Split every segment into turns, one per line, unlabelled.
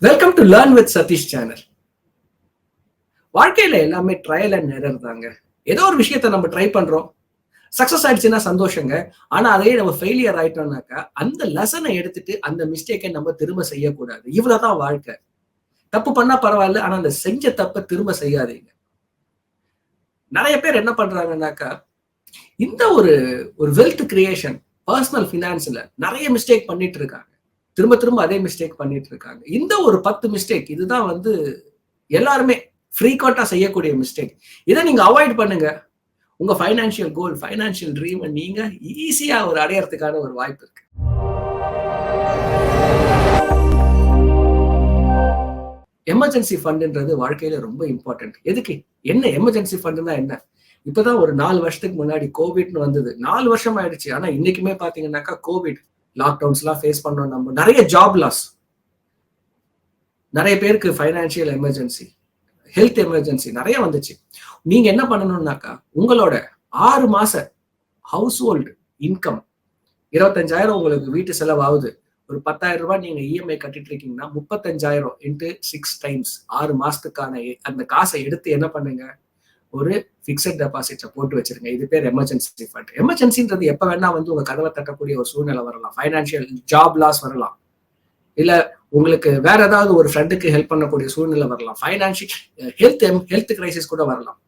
Welcome to learn with Sathish channel. வாழ்க்கையில எல்லாமே trial and error தாங்க. ஏதோ ஒரு விஷயத்த நம்ம ட்ரை பண்றோம், சக்சஸ் ஆயிடுச்சுன்னா சந்தோஷங்க. ஆனா அதே நம்ம ஃபெயிலியர் ஆயிட்டோம்னாக்கா அந்த லெசனை எடுத்துட்டு அந்த மிஸ்டேக்கை நம்ம திரும்ப செய்யக்கூடாது. இவ்வளவுதான் வாழ்க்கை. தப்பு பண்ணா பரவாயில்ல, ஆனா அந்த செஞ்ச தப்பை திரும்ப செய்யாதீங்க. நிறைய பேர் என்ன பண்றாங்கன்னாக்கா இந்த ஒரு ஒரு வெல்த் கிரியேஷன், பர்சனல் ஃபினான்ஸ்ல நிறைய மிஸ்டேக் பண்ணிட்டு இருக்காங்க. திரும்ப திரும்ப அதே மிஸ்டேக் பண்ணிட்டு இருக்காங்க. இந்த ஒரு 10 மிஸ்டேக் இதுதான் எல்லாருமே ஃப்ரீக்வெண்டா செய்யக்கூடிய மிஸ்டேக். இதை நீங்க அவாய்ட் பண்ணுங்க. உங்க ஃபைனான்சியல் கோல், ஃபைனான்சியல் ட்ரீம் நீங்க ஈஸியா அடையறதுக்கான ஒரு வாய்ப்பு இருக்கு. எமர்ஜென்சி ஃபண்ட்ன்றது வாழ்க்கையில ரொம்ப இம்பார்ட்டன்ட். எதுக்கு? என்ன எமர்ஜென்சி ஃபண்ட்னா என்ன? இப்பதான் ஒரு 4 வருஷத்துக்கு முன்னாடி கோவிட்னு வந்தது. 4 வருஷம் ஆயிடுச்சு. ஆனா இன்னைக்குமே பாத்தீங்கன்னாக்கா கோவிட் லாக்டவுன்ஸ் எல்லாம் ஃபேஸ் பண்றோம். நம்ம நிறைய ஜாப் லாஸ், நிறைய பேருக்கு ஃபைனான்சியல் எமர்ஜென்சி, ஹெல்த் எமர்ஜென்சி நிறைய வந்துச்சு. நீங்க என்ன பண்ணணும்னாக்கா உங்களோட 6 மாச ஹவுஸ் ஹோல்டு இன்கம் 25,000 உங்களுக்கு வீட்டு செலவு ஆகுது. ஒரு 10,000 ரூபாய் நீங்க இஎம்ஐ கட்டிட்டு இருக்கீங்கன்னா 35,000 இன்ட்டு 6 டைம்ஸ் 6 மாசத்துக்கான அந்த காசை எடுத்து என்ன பண்ணுங்க, ஒரு பிக்சட் டெபாசிட்ல போட்டு வச்சிருங்க. இது பேர் எமர்ஜென்சி ஃபண்ட். எமர்ஜென்சின்றது எப்ப வேணா உங்க கதவை தட்டக்கூடிய ஒரு சூழ்நிலை வரலாம். ஃபைனான்சியல் ஜாப் லாஸ் வரலாம், இல்ல உங்களுக்கு வேற ஏதாவது ஒரு ஃப்ரெண்டுக்கு ஹெல்ப் பண்ணக்கூடிய சூழ்நிலை வரலாம், ஃபைனான்சியல் ஹெல்த் கிரைசிஸ் கூட வரலாம்.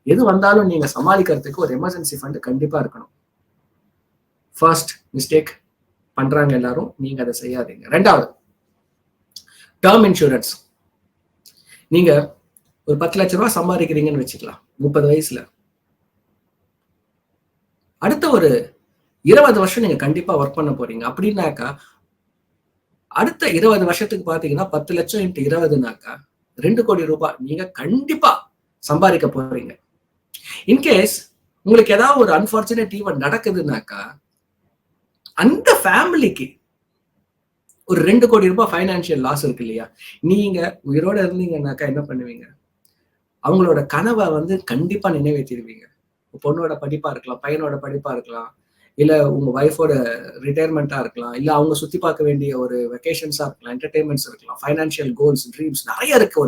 எது வந்தாலும் நீங்க சமாளிக்கிறதுக்கு ஒரு எமர்ஜென்சி ஃபண்ட் கண்டிப்பா இருக்கணும். ஃபர்ஸ்ட் மிஸ்டேக் பண்றாங்க எல்லாரும், நீங்க அதை செய்யாதீங்க. ரெண்டாவது, டேர்ம் இன்சூரன்ஸ். நீங்க ஒரு 10 லட்ச ரூபாய் சம்பாதிக்கிறீங்கன்னு வச்சுக்கலாம் 30 வயசுல. அடுத்த ஒரு 20 வருஷம் நீங்க கண்டிப்பா ஒர்க் பண்ண போறீங்க. அப்படின்னாக்கா அடுத்த 20 வருஷத்துக்கு பாத்தீங்கன்னா 10 லட்சம் இன்ட்டு 20னாக்கா 2 கோடி ரூபாய் நீங்க கண்டிப்பா சம்பாதிக்க போறீங்க. இன்கேஸ் உங்களுக்கு ஏதாவது ஒரு அன்பார்ச்சுனேட் ஈவென்ட் நடக்குதுன்னாக்கா அந்த ஃபேமிலிக்கு ஒரு 2 கோடி ரூபாய் ஃபைனான்சியல் லாஸ் இருக்கு இல்லையா? நீங்க உயிரோட இருந்தீங்கன்னாக்கா என்ன பண்ணுவீங்க? அவங்களோட கனவை கண்டிப்பா நினைவேற்றிடுவீங்க. பொண்ணோட படிப்பா இருக்கலாம், பையனோட படிப்பா இருக்கலாம், இல்ல உங்க ஒய்ஃபோட ரிட்டையர்மெண்டா இருக்கலாம், இல்ல அவங்க சுத்தி பார்க்க வேண்டிய ஒரு வெக்கேஷன்ஸா இருக்கலாம், என்டர்டைன்மெண்ட்ஸ் இருக்கலாம், ஃபைனான்சியல் கோல்ஸ், ட்ரீம்ஸ் நிறைய இருக்கு.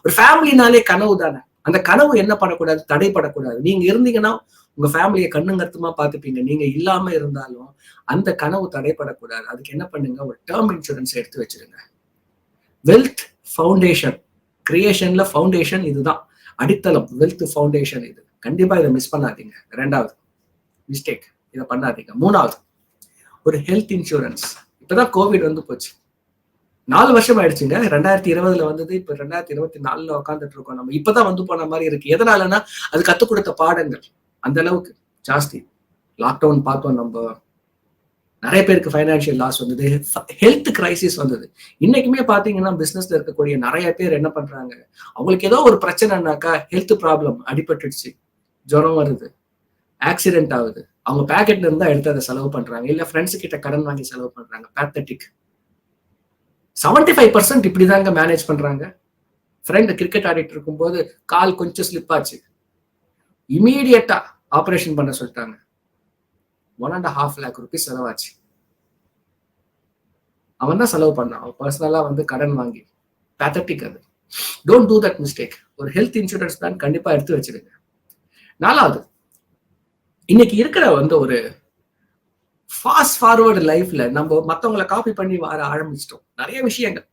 ஒரு ஃபேமிலினாலே கனவு தானே. அந்த கனவு என்ன பண்ணக்கூடாது? தடைப்படக்கூடாது. நீங்க இருந்தீங்கன்னா உங்க ஃபேமிலியை கண்ணுங்கருத்துமா பார்த்துப்பீங்க. நீங்க இல்லாம இருந்தாலும் அந்த கனவு தடைப்படக்கூடாது. அதுக்கு என்ன பண்ணுங்க, ஒரு டேர்ம் இன்சூரன்ஸ் எடுத்து வச்சிருங்க. வெல்த் ஃபவுண்டேஷன் கிரியேஷன்ல ஃபவுண்டேஷன் இதுதான் அடித்தளம். வெல்த் ஃபவுண்டேஷன் இது. கண்டிப்பா இதை மிஸ் பண்ணாதீங்க. ரெண்டாவது மிஸ்டேக், இதை பண்ணாதீங்க. மூணாவது, ஒரு ஹெல்த் இன்சூரன்ஸ். இப்பதான் கோவிட் போச்சு. 4 வருஷம் ஆயிடுச்சுங்க. 2020 வந்தது, இப்ப 2024 உட்காந்துட்டு இருக்கோம். நம்ம இப்பதான் போன மாதிரி இருக்கு. எதனாலன்னா அது கத்துக் கொடுத்த பாடங்கள் அந்த அளவுக்கு ஜாஸ்தி. லாக்டவுன் பார்த்தோம், நம்ம நிறைய பேருக்கு ஃபைனான்சியல் லாஸ் வந்தது, ஹெல்த் கிரைசிஸ் வந்தது. இன்னைக்குமே பாத்தீங்கன்னா பிசினஸ்ல இருக்கக்கூடிய நிறைய பேர் என்ன பண்றாங்க, அவங்களுக்கு ஏதோ ஒரு பிரச்சனைனாக்கா ஹெல்த் ப்ராப்ளம், அடிபட்டுடுச்சு, ஜுரம் வருது, ஆக்சிடென்ட் ஆகுது, அவங்க பேக்கெட்ல இருந்தா எடுத்து அதை செலவு பண்றாங்க, இல்ல ஃப்ரெண்ட்ஸ் கிட்ட கடன் வாங்கி செலவு பண்றாங்க. பேத்தட்டிக். 75% இப்படிதாங்க மேனேஜ் பண்றாங்க. ஃப்ரெண்ட் கிரிக்கெட் ஆடிட்டு இருக்கும்போது கால் கொஞ்சம் ஸ்லிப் ஆச்சு, இமீடியட்டா ஆபரேஷன் பண்ண சொல்லிட்டாங்க. 1.5 lakh rupees செலவாச்சு. அவன் தான் செலவு பண்ணான், அவன் பர்சனலா கடன் வாங்கி. பேத்தட்டிக் அது. Don't do that mistake. ஒரு ஹெல்த் இன்சூரன்ஸ் பிளான் கண்டிப்பா எடுத்து வச்சிருங்க. நாலாவது, இன்னைக்கு இருக்கிற ஒரு ஃபாஸ்ட் ஃபார்வர்டு லைஃப்ல நம்ம மத்தவங்களை காப்பி பண்ணி வர ஆரம்பிச்சிட்டோம். நிறைய விஷயங்கள்.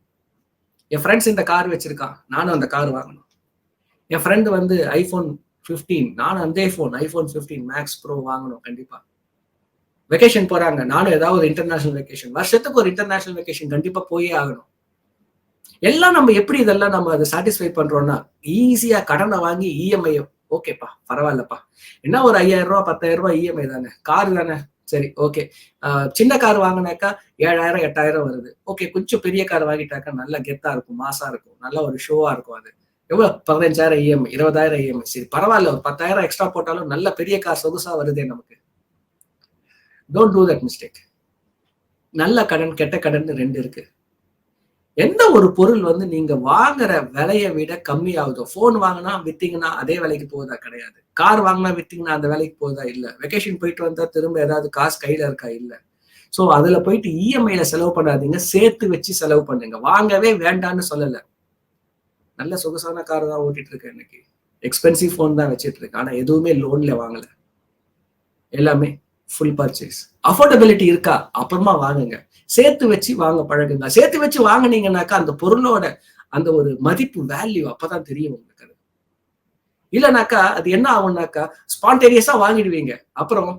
என் ஃப்ரெண்ட்ஸ் இந்த கார் வச்சிருக்கான், நானும் அந்த கார் வாங்கணும். என் ஃப்ரெண்டு ஐபோன் 15, நானும் அந்த ஐபோன் 15 மேக்ஸ் ப்ரோ வாங்கணும் கண்டிப்பா. வெக்கேஷன் போறாங்க, நானும் ஏதாவது இன்டர்நேஷனல் வெக்கேஷன், வருஷத்துக்கு ஒரு இன்டர்நேஷனல் வெக்கேஷன் கண்டிப்பா போயே ஆகணும். எல்லாம் நம்ம எப்படி இதெல்லாம் நம்ம அதை சாட்டிஸ்ஃபை பண்றோம்னா, ஈஸியா கடனை வாங்கி இஎம்ஐ, ஓகேப்பா பரவாயில்லப்பா, என்ன ஒரு 5,000 ரூபாய் 10,000 ரூபாய் இஎம்ஐ தானே, கார் தானே, சரி ஓகே. சின்ன கார் வாங்கினாக்கா 7,000 8,000 வருது. ஓகே, கொஞ்சம் பெரிய கார் வாங்கிட்டாக்கா நல்ல கெத்தா இருக்கும், மாசா இருக்கும், நல்ல ஒரு ஷோவா இருக்கும். அது எவ்வளவு? 15,000 இஎம்ஐ, 20,000 இஎம்ஐ. சரி பரவாயில்ல, ஒரு 10,000 எக்ஸ்ட்ரா போட்டாலும் நல்ல பெரிய கார் சொகுசா வருதே நமக்கு. Don't do that mistake. நல்ல கடன், கெட்ட கடன் 2 இருக்கு. எந்த ஒரு பொருள் நீங்க வாங்குற விலையை விட கம்மி ஆகுதோ, போன் வாங்கினா வித்தீங்கன்னா அதே விலைக்கு போகுதா? கிடையாது. கார் வாங்கினா வித்தீங்கன்னா அந்த விலைக்கு போகுதா? இல்ல. வெக்கேஷன் போயிட்டு வந்தா திரும்ப ஏதாவது காசு கையில இருக்கா? இல்ல. சோ அதுல போயிட்டு இஎம்ஐல செலவு பண்ணாதீங்க, சேர்த்து வச்சு செலவு பண்ணுங்க. வாங்கவே வேண்டான்னு சொல்லல. நல்ல சொகுசான கார் தான் ஓட்டிட்டு இருக்கேன் இன்னைக்கு. எக்ஸ்பென்சிவ் போன் தான் வச்சிட்டு இருக்கேன். ஆனா எதுவுமே லோன்ல வாங்கல. எல்லாமே ஃபுல் பர்ச்சேஸ். அஃபோர்டபிலிட்டி இருக்கா? அப்புறமா வாங்குங்க. சேர்த்து வச்சு வாங்க பழகுங்க. சேர்த்து வச்சு வாங்குனீங்கன்னாக்கா அந்த பொருளோட அந்த ஒரு மதிப்பு வேல்யூ அப்பதான் தெரியும் உங்களுக்கு. அது இல்லைனாக்கா அது என்ன ஆகும்னாக்கா ஸ்பான்டேனியஸா வாங்கிடுவீங்க. அப்புறம்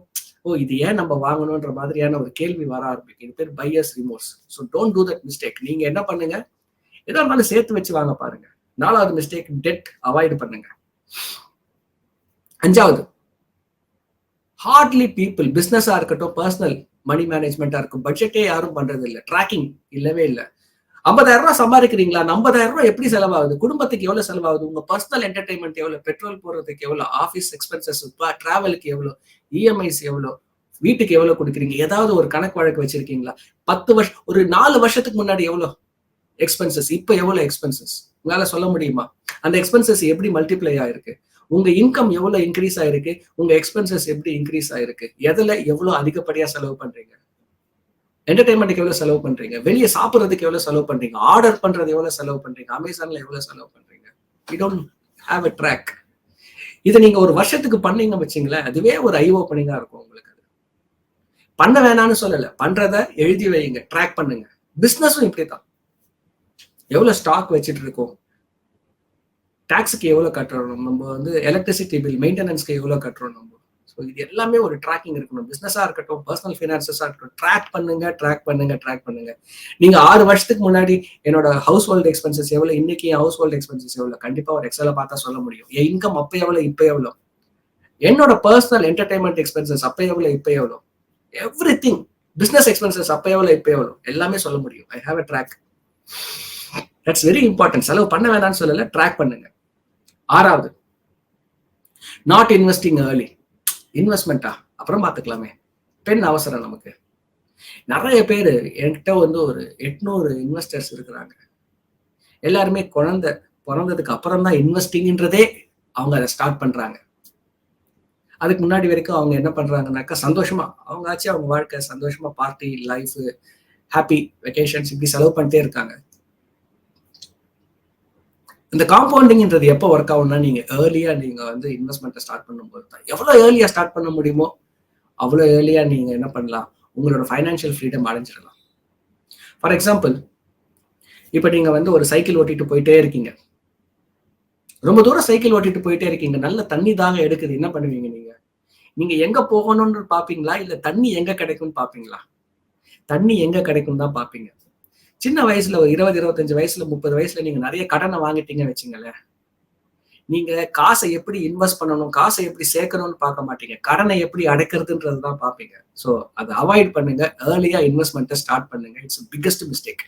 இது ஏன் நம்ம வாங்கணும்ன்ற மாதிரியான ஒரு கேள்வி வர ஆரம்பிக்கும். இது பேர் buyers remorse. So don't do that mistake. நீங்க என்ன பண்ணுங்க, எதா இருந்தாலும் சேர்த்து வச்சு வாங்க பாருங்க. 4வது மிஸ்டேக், டெட் அவாய்ட் பண்ணுங்க. 5வது, ஹார்ட்லி பீப்புள், பிசினஸா இருக்கட்டும், பர்சனல் மணி மேனேஜ்மெண்டா இருக்கும், பட்ஜெட்டே யாரும் பண்றது இல்லை, ட்ராக்கிங் இல்லவே இல்லை. 50,000 ரூபாய் சம்பாதிக்கிறீங்களா? 50,000 ரூபாய் எப்படி செலவாகுது? குடும்பத்துக்கு எவ்வளவு செலவாகுது? உங்க பர்சனல் என்டர்டைன்மெண்ட் எவ்வளவு? பெட்ரோல் போடுறதுக்கு எவ்வளவு? ஆபீஸ் எக்ஸ்பென்சஸ், டிராவலுக்கு எவ்வளவு? இஎம்ஐஸ் எவ்வளவு? வீட்டுக்கு எவ்வளவு கொடுக்குறீங்க? ஏதாவது ஒரு கணக்கு வழக்கு வச்சிருக்கீங்களா? 10 வருஷம், ஒரு 4 வருஷத்துக்கு முன்னாடி எவ்வளவு எக்ஸ்பென்சஸ், இப்ப எவ்வளவு எக்ஸ்பென்சஸ் உங்களால சொல்ல முடியுமா? அந்த எக்ஸ்பென்சஸ் எப்படி மல்டிப்ளை ஆயிருக்கு? உங்க இன்கம் எவ்வளவு இன்க்ரீஸ் ஆயிருக்கு? உங்க எக்ஸ்பென்சஸ் எப்படி இன்க்ரீஸ் ஆயிருக்கு? எதுல எவ்வளவு அதிகப்படியா செலவு பண்றீங்க? என்டர்டைன்மெண்ட்டுக்கு எவ்வளவு செலவு பண்றீங்க? வெளியே சாப்பிட்றதுக்கு எவ்வளவு செலவு பண்றீங்க? ஆர்டர் பண்றது எவ்வளவு செலவு பண்றீங்க? அமேசான்ல எவ்வளவு செலவு பண்றீங்க? We don't have a track. இதை நீங்க ஒரு வருஷத்துக்கு பண்ணீங்க வச்சுங்களேன், அதுவே ஒரு ஐ ஓப்பனிங்கா இருக்கும் உங்களுக்கு. பண்ண வேணாம்னு சொல்லல, பண்றத எழுதி வைங்க, ட்ராக் பண்ணுங்க. பிசினஸும் இப்படிதான். எவ்வளவு ஸ்டாக் வச்சுட்டு இருக்கோம், டாக்ஸுக்கு எவ்வளவு கட்டுறோம், நம்ம வந்து எலக்ட்ரிசிட்டி பில் மெயின்டெனன்ஸ்க்கு எவ்வளவு கட்டுறோம் நம்ம. இது எல்லாமே ஒரு ட்ராக்கிங் இருக்கணும். பிசினஸா இருக்கட்டும், பர்சனல் ஃபினான்சஸா இருக்கட்டும், ட்ராக் பண்ணுங்க, ட்ராக் பண்ணுங்க, ட்ராக் பண்ணுங்க. நீங்க 6 வருஷத்துக்கு முன்னாடி என்னோட ஹவுஸ் ஹோல்டு எக்ஸ்பென்சஸ் எவ்வளவு, இன்னைக்கு என் ஹவுஸ் ஹோல்டு எக்ஸ்பென்சஸ் எவ்வளவு, கண்டிப்பா ஒரு எக்ஸல பார்த்தா சொல்ல முடியும். என் இன்கம் அப்ப எவ்வளவு, இப்ப எவ்வளவு, என்னோட பர்சனல் என்டர்டைன்மெண்ட் எக்ஸ்பென்சஸ் அப்ப எவ்வளவு, இப்ப எவ்வளவு, எவ்ரி திங், பிசினஸ் எக்ஸ்பென்சஸ் அப்ப எவ்வளவு, இப்ப எவ்வளவு, எல்லாமே சொல்ல முடியும். I have a track. That's very important. செலவு பண்ண வேணாம்னு சொல்லல, ட்ராக் பண்ணுங்க. 6வது, நாட் இன்வெஸ்டிங் ஏர்லி. இன்வெஸ்ட்மெண்டா அப்புறம் பாத்துக்கலாமே, பெண் அவசரம் நமக்கு. நிறைய பேரு என்கிட்ட வந்து ஒரு 800 இன்வெஸ்டர்ஸ் இருக்கிறாங்க. எல்லாருமே குழந்தை பிறந்ததுக்கு அப்புறம் தான் இன்வெஸ்டிங்ன்றதே அவங்க அதை ஸ்டார்ட் பண்றாங்க. அதுக்கு முன்னாடி வரைக்கும் அவங்க என்ன பண்றாங்கன்னாக்கா, சந்தோஷமா அவங்க ஆச்சு அவங்க வாழ்க்கை, சந்தோஷமா பார்ட்டி லைஃப், ஹாப்பி வெக்கேஷன்ஸ், இப்படி செலவு பண்ணிட்டே இருக்காங்க. இந்த காம்பவுண்டிங்ன்றது எப்போ ஒர்க் ஆகும்னா, நீங்க ஏர்லியா நீங்க வந்து இன்வெஸ்ட்மெண்ட்டை ஸ்டார்ட் பண்ணும்போது தான். எவ்வளவு ஏர்லியா ஸ்டார்ட் பண்ண முடியுமோ அவ்வளோ ஏர்லியா நீங்க என்ன பண்ணலாம், உங்களோட ஃபைனான்சியல் ஃப்ரீடம் அடைஞ்சிடலாம். ஃபார் எக்ஸாம்பிள், இப்ப நீங்க வந்து ஒரு சைக்கிள் ஓட்டிட்டு போயிட்டே இருக்கீங்க, ரொம்ப தூரம் சைக்கிள் ஓட்டிட்டு போயிட்டே இருக்கீங்க, நல்ல தண்ணி தாங்க எடுக்குது, என்ன பண்ணுவீங்க நீங்க? நீங்க எங்க போகணும்னு பாப்பீங்களா, இல்ல தண்ணி எங்க கிடைக்கும்னு பாப்பீங்களா? தண்ணி எங்க கிடைக்கும் தான் பாப்பீங்க. சின்ன வயசுல ஒரு 20, 25 வயசுல, 30 வயசுல நீங்க நிறைய கடனை வாங்கிட்டீங்கன்னு வச்சுங்களேன், நீங்க காசை எப்படி இன்வெஸ்ட் பண்ணணும், காசை எப்படி சேர்க்கணும்னு பார்க்க மாட்டீங்க, கடனை எப்படி அடைக்கிறதுன்றது தான் பார்ப்பீங்க. ஸோ அதை அவாய்ட் பண்ணுங்க, ஏர்லியா இன்வெஸ்ட்மெண்ட்டை ஸ்டார்ட் பண்ணுங்க. It's biggest mistake.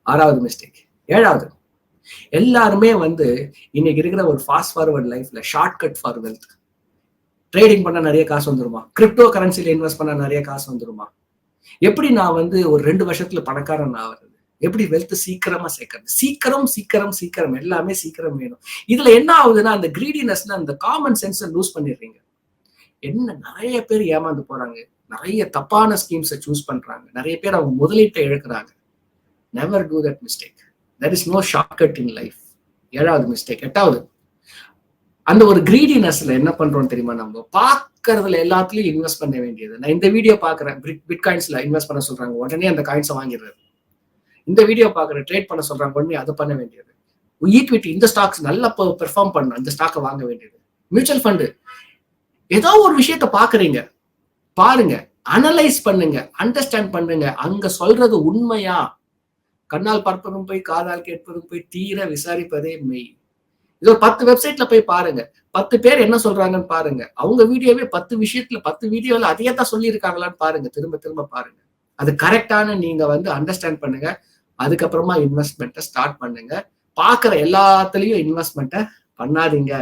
6வது மிஸ்டேக். 7வது, எல்லாருமே வந்து இன்னைக்கு இருக்கிற ஒரு ஃபாஸ்ட் ஃபார்வர்ட் லைஃப்ல ஷார்ட்கட் ஃபார் வெல்த். ட்ரேடிங் பண்ண நிறைய காசு வந்துருமா, கிரிப்டோ கரன்சில இன்வெஸ்ட் பண்ண நிறைய காசு வந்துருமா, எப்படி நான் வந்து ஒரு 2 வருஷத்துல பணக்காரன் ஆகிறது, எப்படி வெல்த் சீக்கிரமா சேர்க்கறது, சீக்கிரம் சீக்கிரம் சீக்கிரம், எல்லாமே சீக்கிரம் வேணும். இதுல என்ன ஆகுதுன்னா, அந்த கிரீடினஸ்ல அந்த காமன் சென்ஸை லூஸ் பண்ணிடுறீங்க. என்ன நிறைய பேர் ஏமாந்து போறாங்க, நிறைய தப்பான ஸ்கீம்ஸை சூஸ் பண்றாங்க, நிறைய பேர் அவங்க முதலீட்டை இழக்கிறாங்க. Never do that mistake. There is no shortcut in life. 7வது மிஸ்டேக். 8வது, அந்த ஒரு கிரீடினஸ்ல என்ன பண்றோம் தெரியுமா, நம்ம பாக்குறதுல எல்லாத்துலயும் இன்வெஸ்ட் பண்ண வேண்டியது. நான் இந்த வீடியோ பாக்குறேன், பிட்காயின்ஸ்ல இன்வெஸ்ட் பண்ண சொல்றாங்க, உடனே அந்த காயின்ஸை வாங்கிடுறது. இந்த வீடியோ பாக்குறேன், ட்ரேட் பண்ண சொல்றாங்க, உடனே அதை பண்ண வேண்டியது. ஈக்விட்டி, இந்த ஸ்டாக்ஸ் நல்லா பெர்ஃபார்ம் பண்ணணும், இந்த ஸ்டாக்கை வாங்க வேண்டியது. மியூச்சுவல் ஃபண்டு, ஏதோ ஒரு விஷயத்த பாக்குறீங்க, பாருங்க, அனலைஸ் பண்ணுங்க, அண்டர்ஸ்டாண்ட் பண்ணுங்க, அங்க சொல்றது உண்மையா, கண்ணால் பார்ப்பதும் போய் காதால் கேட்பதும் போய் தீர விசாரிப்பதே மெய். இது ஒரு 10 வெப்சைட்ல போய் பாருங்க, 10 பேர் என்ன சொல்றாங்கன்னு பாருங்க, அவங்க வீடியோவே 10 விஷயத்துல 10 வீடியோல அதையே தான் சொல்லி இருக்காங்களான்னு பாருங்க, திரும்ப திரும்ப பாருங்க. அது கரெக்டான நீங்க வந்து அண்டர்ஸ்டாண்ட் பண்ணுங்க, அதுக்கப்புறமா இன்வெஸ்ட்மெண்ட்டை ஸ்டார்ட் பண்ணுங்க. பாக்குற எல்லாத்துலயும் இன்வெஸ்ட்மெண்ட்டை பண்ணாதீங்க.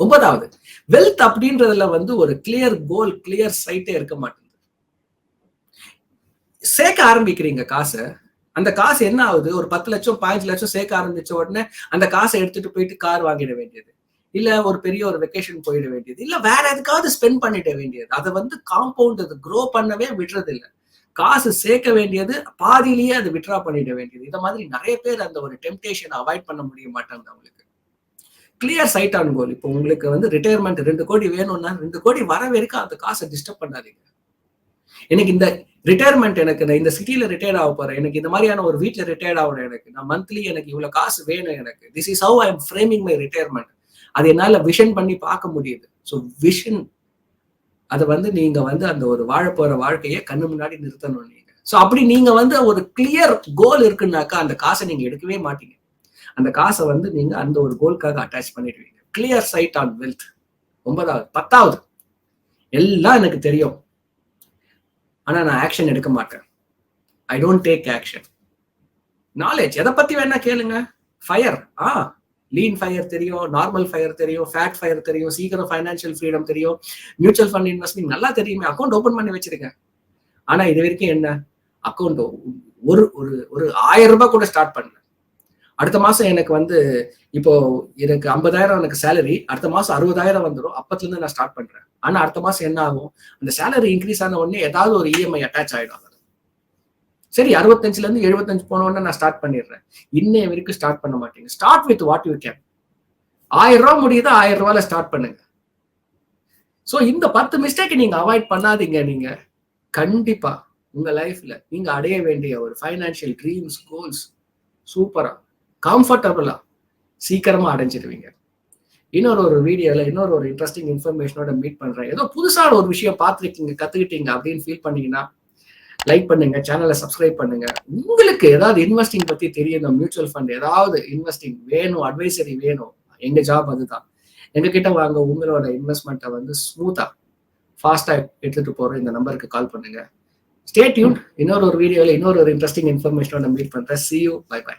9வது, வெல்த் அப்படின்றதுல வந்து ஒரு கிளியர் கோல், கிளியர் சைட்டே இருக்க மாட்டேங்குது. சேர்க்க ஆரம்பிக்கிறீங்க காசை, அந்த காசு என்ன ஆகுது, ஒரு 10 லட்சம் 15 லட்சம் சேர்க்க ஆரம்பிச்ச உடனே அந்த காசை எடுத்துட்டு போயிட்டு கார் வாங்கிட வேண்டியது. இல்ல ஒரு பெரிய ஒரு வெக்கேஷன் போயிட வேண்டியது, இல்ல வேற எதுக்காவது ஸ்பெண்ட் பண்ணிட வேண்டியது. அதை காம்பவுண்ட் அது க்ரோ பண்ணவே விடுறது இல்ல. காசு சேர்க்க வேண்டியது பாதியிலேயே அது விட்ரா பண்ணிட வேண்டியது. இந்த மாதிரி நிறைய பேர் அந்த ஒரு டெம்டேஷன் அவாய்ட் பண்ண முடிய மாட்டாங்க அவங்களுக்கு. Clear sight on goal. இப்போ உங்களுக்கு ரிட்டையர்மெண்ட் 2 கோடி வேணும்னா 2 கோடி வர வரைக்கும் அந்த காசை டிஸ்டர்ப் பண்ணாதீங்க. எனக்கு இந்த ரிட்டையர்மெண்ட், எனக்கு நான் இந்த சிட்டில ரிட்டையர்ட் ஆக போறேன், எனக்கு இந்த மாதிரியான ஒரு வீட்டுல ரிட்டையர்ட் ஆகணும், எனக்கு நான் மந்த்லி எனக்கு இவ்வளவு காசு வேணும், எனக்கு this is how I am framing my retirement. அது என்னால விஷன் பண்ணி பார்க்க முடியுது. ஸோ விஷன் அதை நீங்க அந்த ஒரு வாழ போற வாழ்க்கையை கண்ணு முன்னாடி நிறுத்தணும் நீங்க. ஸோ அப்படி நீங்க ஒரு கிளியர் கோல் இருக்குன்னாக்கா அந்த காசை நீங்க எடுக்கவே மாட்டீங்க. அந்த காசை நீங்க அந்த ஒரு கோல்காக அட்டாச் பண்ணிடுவீங்க. Clear sight on wealth. 9வது. 10வது, எல்லாம் எனக்கு தெரியும், ஆனா நான் ஆக்ஷன் எடுக்க மாட்டேன். I don't take action. Knowledge எதை பத்தி வேணா கேளுங்க. ஃபயர், லீன் ஃபயர் தெரியும், நார்மல் ஃபயர் தெரியும், ஃபேட் ஃபயர் தெரியும், சீக்கிரம் ஃபைனான்சியல் ஃப்ரீடம் தெரியும், மியூச்சுவல் ஃபண்ட் இன்வெஸ்ட்மெண்ட் நல்லா தெரியுமே, அக்கௌண்ட் ஓபன் பண்ணி வச்சிருக்கேன். ஆனா இது வரைக்கும் என்ன அக்கௌண்ட் ஒரு ஒரு ஒரு 1000 ரூபாய் கூட ஸ்டார்ட் பண்ணல. அடுத்த மாசம் எனக்கு இப்போ எனக்கு 50,000 எனக்கு சேலரி, அடுத்த மாசம் 60,000 வந்துடும். அப்பத்துல இருந்து நான் ஸ்டார்ட் பண்றேன். ஆனா அடுத்த மாசம் என்ன ஆகும், அந்த சேலரி இன்க்ரீஸ் ஆன உடனே ஏதாவது ஒரு இஎம்ஐ அட்டாச் ஆயிடும். சரி, 65ல இருந்து 75 போன உடனே நான் ஸ்டார்ட் பண்ணிடுறேன். இன்னைய வரைக்கும் ஸ்டார்ட் பண்ண மாட்டீங்க. Start with what you can. 1000 ரூபாய் முடியுதா, 1000 ரூபாயில ஸ்டார்ட் பண்ணுங்க. சோ இந்த 10 மிஸ்டேக் நீங்க அவாய்ட் பண்ணாதீங்க. நீங்க கண்டிப்பா உங்க லைஃப்ல நீங்க அடைய வேண்டிய ஒரு ஃபைனான்சியல் ட்ரீம்ஸ், கோல்ஸ் சூப்பரா, கம்ஃபர்டபுளா, சீக்கிரமா அடைஞ்சிருவீங்க. இன்னொரு வீடியோல இன்னொரு இன்ட்ரெஸ்டிங் இன்ஃபர்மேஷனோட மீட் பண்றேன். ஏதோ புதுசான ஒரு விஷயம் பார்த்துருக்கீங்க, கத்துக்கிட்டீங்க அப்படின்னு ஃபீல் பண்ணீங்கன்னா லைக் பண்ணுங்க, சேனலை சப்ஸ்கிரைப் பண்ணுங்க. உங்களுக்கு ஏதாவது இன்வெஸ்டிங் பத்தி தெரியணும், மியூச்சுவல் ஃபண்ட் ஏதாவது இன்வெஸ்டிங் வேணும், அட்வைசரி வேணும், எங்க ஜாப் அதுதான். எங்க கிட்ட வாங்க, உங்களோட இன்வெஸ்ட்மெண்ட்டை ஸ்மூத்தா ஃபாஸ்டா எடுத்துட்டு போற இந்த நம்பருக்கு கால் பண்ணுங்க. Stay tune. இன்னொரு வீடியோல இன்னொரு இன்ட்ரெஸ்டிங் இன்ஃபர்மேஷனோட மீட் பண்றேன். See you. Bye bye.